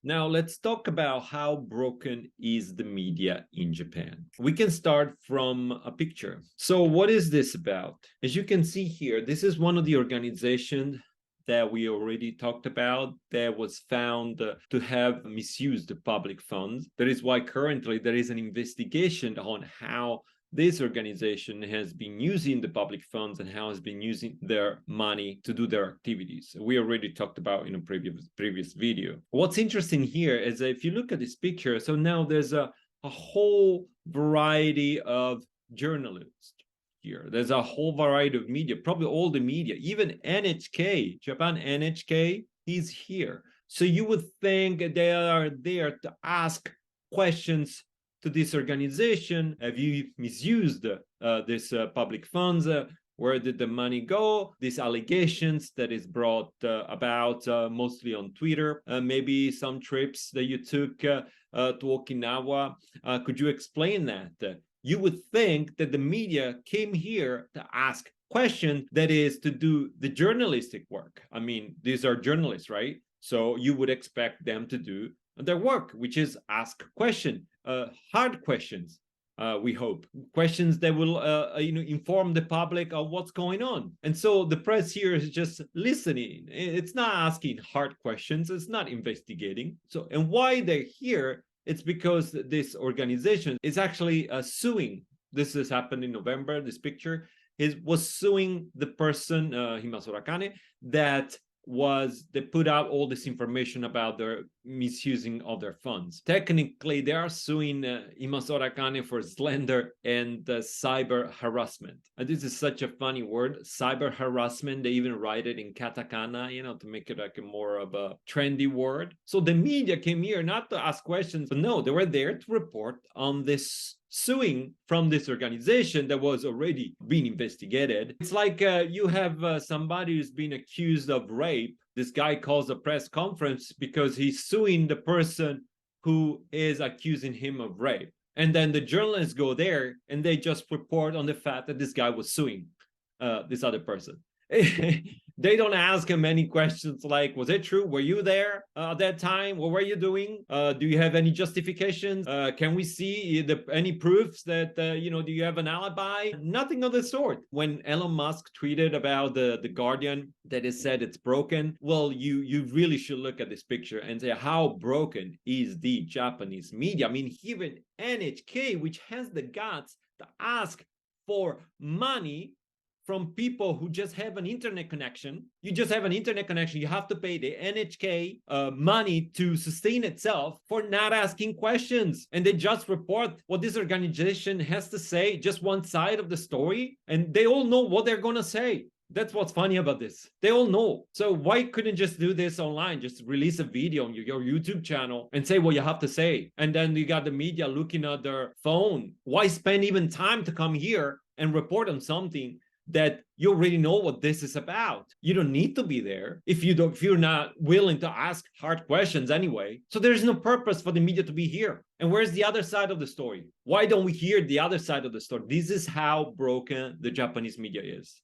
Now let's talk about how broken is the media in Japan. We can start from a picture. So what is this about? As you can see here, this is one of the organizations that we already talked about that was found to have misused the public funds. That is why currently there is an investigation on how this organization has been using the public funds and how has been using their money to do their activities. We already talked about in a previous video. What's interesting here is that if you look at this picture, so now there's a whole variety of journalists here. There's a whole variety of media, probably all the media, even NHK, Japan NHK, is here. So you would think they are there to ask questions to this organization. Have you misused this public funds? Where did the money go? These allegations that is brought about mostly on Twitter, maybe some trips that you took to Okinawa. Could you explain that? You would think that the media came here to ask questions, that is to do the journalistic work. I mean, these are journalists, right? So you would expect them to do their work, which is ask questions, hard questions, we hope, questions that will inform the public of what's going on. And so the press here is just listening. It's not asking hard questions, it's not investigating. So, and why they're here, it's because this organization is actually suing. This has happened in November. This picture was suing the person, Himasura Kane, that they put out all this information about their misusing of their funds. Technically, they are suing Himasura Kane for slander and cyber harassment. And this is such a funny word, cyber harassment. They even write it in katakana, to make it like a more of a trendy word. So the media came here not to ask questions, but no, they were there to report on this suing from this organization that was already being investigated. It's like you have somebody who's been accused of rape. This guy calls a press conference because he's suing the person who is accusing him of rape. And then the journalists go there and they just report on the fact that this guy was suing this other person. They don't ask him any questions like, was it true? Were you there at that time? What were you doing? Do you have any justifications? Can we see any proofs that, do you have an alibi? Nothing of the sort. When Elon Musk tweeted about the Guardian that is said it's broken, well, you really should look at this picture and say, how broken is the Japanese media? I mean, even NHK, which has the guts to ask for money from people who just have an internet connection. You just have an internet connection. You have to pay the NHK money to sustain itself for not asking questions. And they just report what this organization has to say, just one side of the story. And they all know what they're going to say. That's what's funny about this. They all know. So why couldn't just do this online? Just release a video on your YouTube channel and say what you have to say. And then you got the media looking at their phone. Why spend even time to come here and report on something that you already know what this is about? You don't need to be there if you're not willing to ask hard questions anyway. So there's no purpose for the media to be here. And where's the other side of the story? Why don't we hear the other side of the story? This is how broken the Japanese media is.